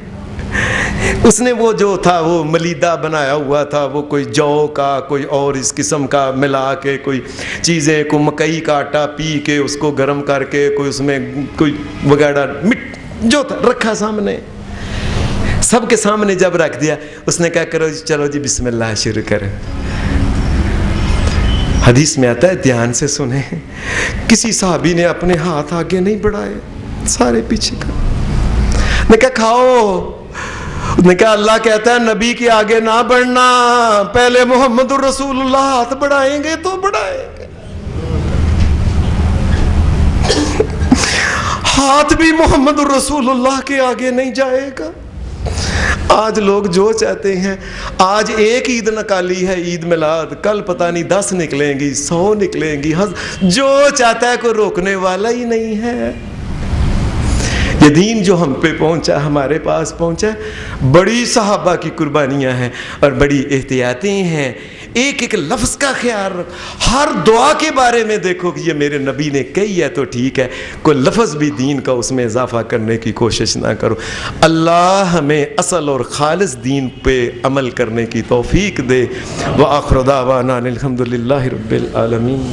اس نے وہ جو تھا وہ ملیدہ بنایا ہوا تھا, وہ کوئی جو کا کوئی اور اس قسم کا ملا کے کوئی چیزیں, کو مکئی کا آٹا پی کے اس کو گرم کر کے کوئی اس میں کوئی وغیرہ جو تھا رکھا سامنے, سب کے سامنے جب رکھ دیا اس نے کہا کرو چلو جی بسم اللہ شروع کریں. حدیث میں آتا ہے دھیان سے سنیں, کسی صحابی نے اپنے ہاتھ آگے نہیں بڑھائے, سارے پیچھے کا. نے کہا کھاؤ. نے کہا اللہ کہتا ہے نبی کے آگے نہ بڑھنا, پہلے محمد الرسول اللہ ہاتھ بڑھائیں گے تو بڑھائیں گے. ہاتھ بھی محمد الرسول اللہ کے آگے نہیں جائے گا. آج لوگ جو چاہتے ہیں, آج ایک عید نکالی ہے عید میلاد, کل پتہ نہیں 10 نکلیں گی, 100 نکلیں گی, جو چاہتا ہے کوئی روکنے والا ہی نہیں ہے. یہ دین جو ہم پہ پہنچا, ہمارے پاس پہنچا, بڑی صحابہ کی قربانیاں ہیں اور بڑی احتیاطیں ہیں. ایک ایک لفظ کا خیال رکھ, ہر دعا کے بارے میں دیکھو کہ یہ میرے نبی نے کہی ہے تو ٹھیک ہے, کوئی لفظ بھی دین کا اس میں اضافہ کرنے کی کوشش نہ کرو. اللہ ہمیں اصل اور خالص دین پہ عمل کرنے کی توفیق دے. وآخر دعوانا الحمدللہ رب العالمین.